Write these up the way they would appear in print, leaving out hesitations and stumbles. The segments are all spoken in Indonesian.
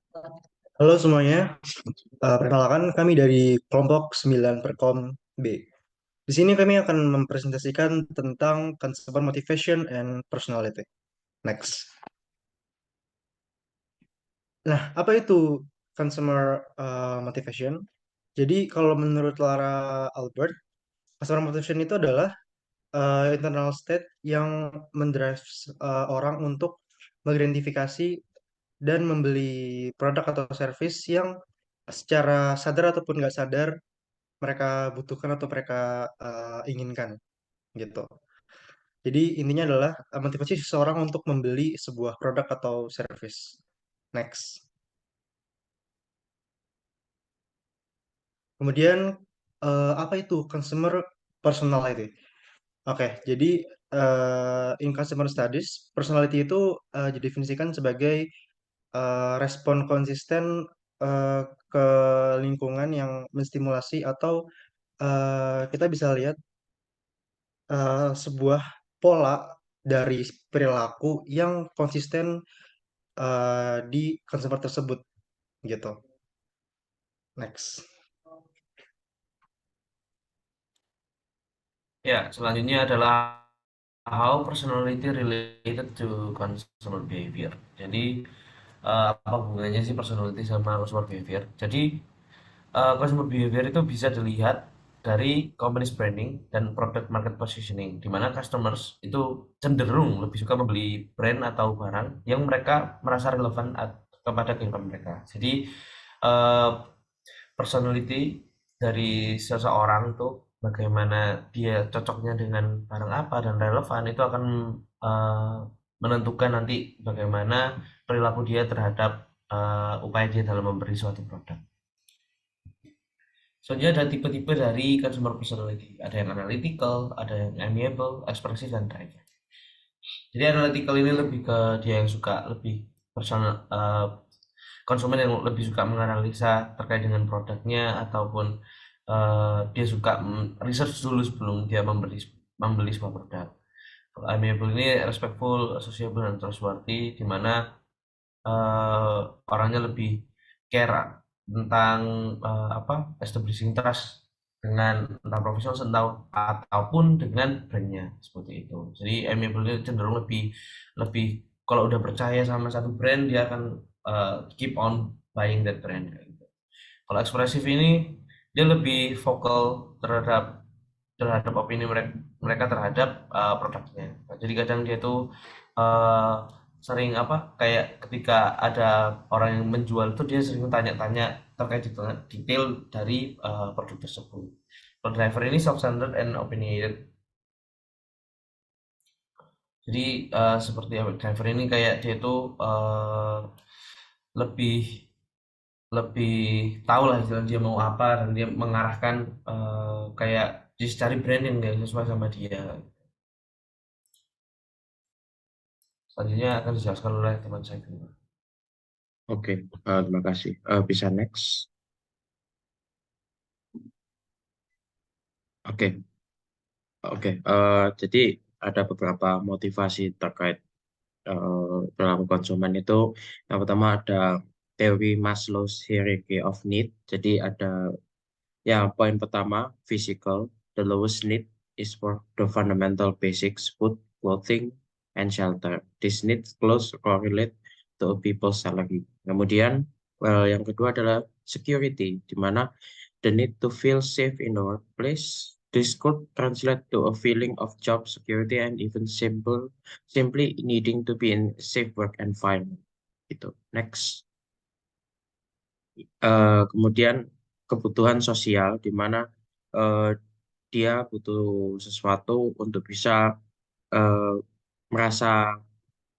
Halo semuanya, perkenalkan kami dari kelompok 9 Perkom B. Di sini kami akan mempresentasikan tentang Consumer Motivation and Personality. Next. Nah, apa itu Consumer Motivation? Jadi kalau menurut Lara Albert, Consumer Motivation itu adalah internal state yang mendrive orang untuk mengidentifikasi dan membeli produk atau service yang secara sadar ataupun nggak sadar mereka butuhkan atau mereka inginkan gitu. Jadi intinya adalah motivasi seseorang untuk membeli sebuah produk atau service. Next. Kemudian apa itu consumer personality? Oke, jadi in consumer studies, personality itu didefinisikan sebagai respon konsisten eh, ke lingkungan yang menstimulasi atau kita bisa lihat sebuah pola dari perilaku yang konsisten di consumer tersebut gitu. Next. Ya, selanjutnya adalah how personality related to consumer behavior. Jadi, apa hubungannya sih personality sama consumer behavior? Jadi, consumer behavior itu bisa dilihat dari company's branding dan product market positioning, di mana customers itu cenderung lebih suka membeli brand atau barang yang mereka merasa relevan kepada kehidupan mereka. Jadi, eh, personality dari seseorang tuh bagaimana dia cocoknya dengan barang apa dan relevan itu akan eh, menentukan nanti bagaimana perilaku dia terhadap upaya dia dalam memberi suatu produk. Soalnya ada tipe-tipe dari consumer personality. Ada yang analytical, ada yang amiable, ekspresif, dan driven. Jadi analytical ini lebih ke dia yang suka lebih personal, konsumen yang lebih suka menganalisa terkait dengan produknya ataupun dia suka research dulu sebelum dia membeli sebuah produk. Kalau amiable ini respectful, sociable, dan trustworthy, di mana eh, orangnya lebih care tentang apa establishing trust dengan entah profesional ataupun dengan brandnya seperti itu. Jadi amiable ini cenderung lebih lebih kalau udah percaya sama satu brand dia akan keep on buying that brand kayak gitu. Kalau ekspresif ini dia lebih vokal terhadap terhadap opini mereka mereka terhadap produknya. Jadi kadang dia tuh uh, sering apa kayak ketika ada orang yang menjual tuh dia sering tanya-tanya terkait detail dari produk tersebut. Kalau driver ini self-centered and opinionated. Jadi seperti apa driver ini kayak dia tuh lebih lebih tahu lah istilah dia mau apa dan dia mengarahkan kayak dia cari brand yang gak sesuai sama dia. Selanjutnya akan dijelaskan oleh teman saya. Oke, terima kasih. Bisa next. Oke, oke. Jadi ada beberapa motivasi terkait perilaku konsumen itu. Yang pertama ada teori Maslow's hierarchy of need. Jadi ada ya poin pertama physical. The lowest need is for the fundamental basics, food, clothing, and shelter. These needs close correlate to a people's salary. Kemudian yang kedua adalah security, di mana the need to feel safe in our place. This could translate to a feeling of job security and even simply needing to be in a safe work environment. Gitu. Next. Kemudian kebutuhan sosial, di mana eh, dia butuh sesuatu untuk bisa eh, merasa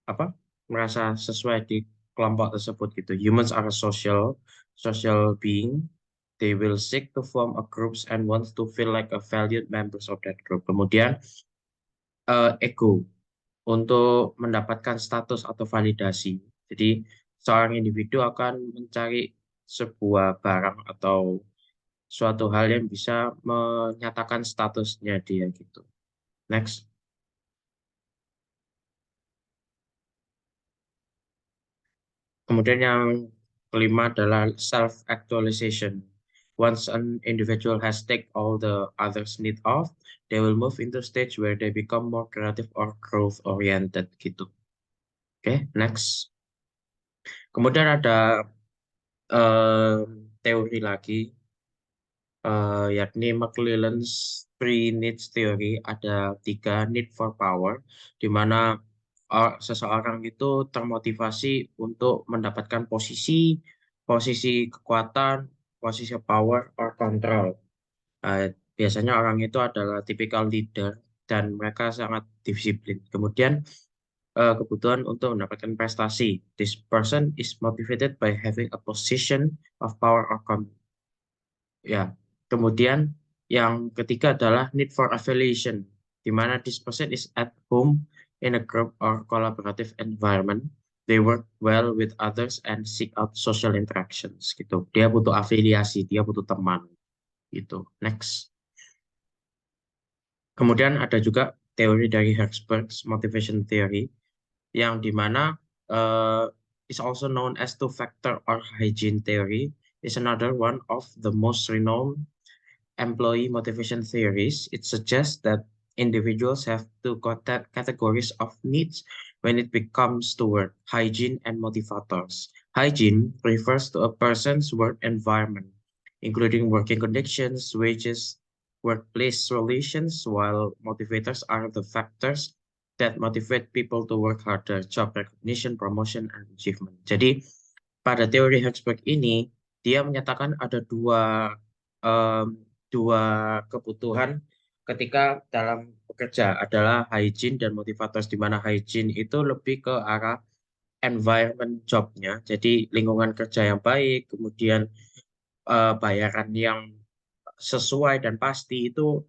apa? Merasa sesuai di kelompok tersebut gitu. Humans are a social being. They will seek to form a groups and wants to feel like a valued members of that group. Kemudian ego untuk mendapatkan status atau validasi. Jadi seorang individu akan mencari sebuah barang atau suatu hal yang bisa menyatakan statusnya dia gitu. Next. Kemudian yang kelima adalah self-actualization. Once an individual has take all the others need off, they will move into stage where they become more creative or growth oriented gitu. Oke, next. Kemudian ada teori lagi, yakni McClelland's three needs theory. Ada 3 need for power, di mana seseorang itu termotivasi untuk mendapatkan posisi kekuatan, posisi power or control. Biasanya orang itu adalah tipikal leader dan mereka sangat disiplin. Kemudian kebutuhan untuk mendapatkan prestasi. This person is motivated by having a position of power or control. Ya, kemudian yang ketiga adalah need for affiliation, di mana this person is at home in a group or collaborative environment. They work well with others and seek out social interactions gitu. Dia butuh afiliasi, dia butuh teman gitu. Next. Kemudian ada juga teori dari Hertzberg's motivation theory, yang dimana is also known as two-factor or hygiene theory, is another one of the most renowned employee motivation theories. It suggests that individuals have two categories of needs when it comes to work: hygiene and motivators. Hygiene refers to a person's work environment, including working conditions, wages, workplace relations, while motivators are the factors that motivate people to work harder: job recognition, promotion, and achievement. Jadi pada teori Hertzberg ini, dia menyatakan ada um, dua kebutuhan ketika dalam bekerja, adalah hygiene dan motivators, di mana hygiene itu lebih ke arah environment jobnya, jadi lingkungan kerja yang baik, kemudian bayaran yang sesuai dan pasti, itu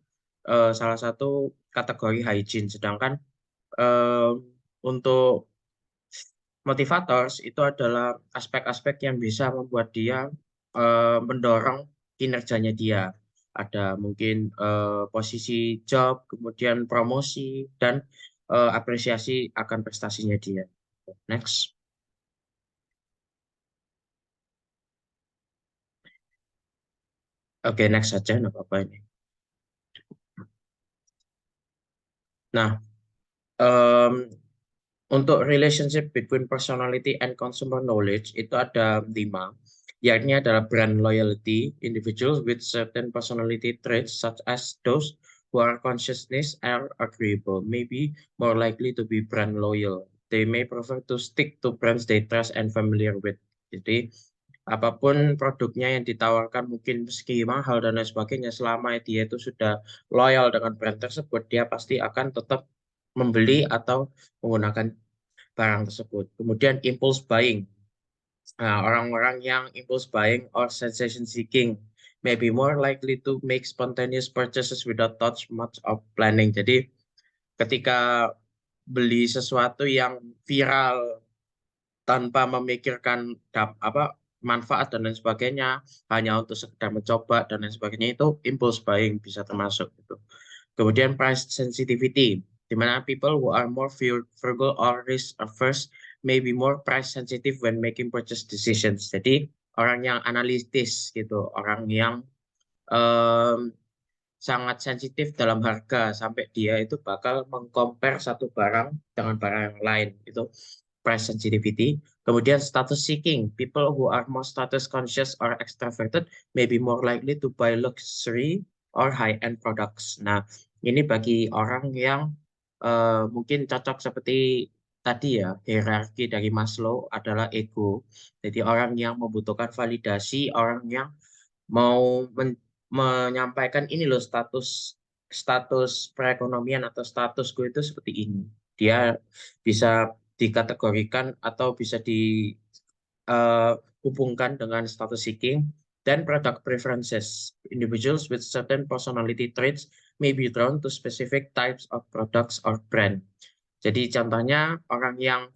salah satu kategori hygiene. Sedangkan untuk motivators itu adalah aspek-aspek yang bisa membuat dia mendorong kinerjanya dia. Ada mungkin posisi job, kemudian promosi, dan apresiasi akan prestasinya dia. Next. Oke, next saja, nggak apa-apa ini. Nah, untuk relationship between personality and consumer knowledge itu ada 5, yakni adalah brand loyalty. Individuals with certain personality traits, such as those who are consciousness and agreeable, may be more likely to be brand loyal. They may prefer to stick to brands they trust and familiar with. Jadi apapun produknya yang ditawarkan, mungkin meski mahal dan lain sebagainya, selama dia itu sudah loyal dengan brand tersebut, dia pasti akan tetap membeli atau menggunakan barang tersebut. Kemudian impulse buying. Nah, orang-orang yang impulse buying or sensation seeking may be more likely to make spontaneous purchases without much of planning. Jadi ketika beli sesuatu yang viral tanpa memikirkan manfaat dan lain sebagainya, hanya untuk sekedar mencoba dan lain sebagainya, itu impulse buying bisa termasuk gitu. Kemudian price sensitivity, di mana people who are more frugal or risk averse may be more price sensitive when making purchase decisions. Jadi orang yang analitis gitu, orang yang sangat sensitif dalam harga sampai dia itu bakal mengcompare satu barang dengan barang yang lain, itu price sensitivity. Kemudian status seeking, people who are more status conscious or extroverted may be more likely to buy luxury or high-end products. Nah, ini bagi orang yang mungkin cocok seperti tadi ya, hierarki dari Maslow adalah ego. Jadi orang yang membutuhkan validasi, orang yang mau menyampaikan ini loh status perekonomian atau statusku itu seperti ini. Dia bisa dikategorikan atau bisa dihubungkan dengan status seeking. Dan product preferences. Individuals with certain personality traits may be drawn to specific types of products or brand. Jadi contohnya orang yang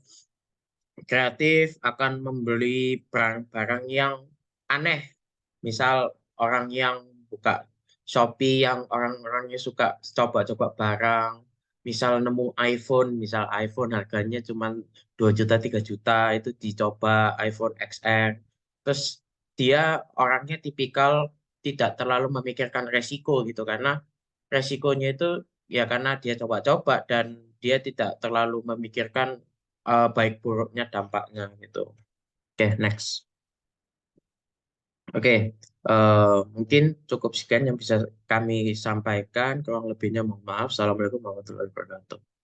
kreatif akan membeli barang-barang yang aneh. Misal orang yang buka Shopee yang orang-orangnya suka coba-coba barang. Misal nemu iPhone, misal iPhone harganya cuma 2 juta, 3 juta, itu dicoba iPhone XR. Terus dia orangnya tipikal tidak terlalu memikirkan resiko gitu, karena resikonya itu ya karena dia coba-coba dan dia tidak terlalu memikirkan baik buruknya dampaknya gitu. Oke, next. Oke, mungkin cukup sekian yang bisa kami sampaikan. Kurang lebihnya mohon maaf. Assalamualaikum warahmatullahi wabarakatuh.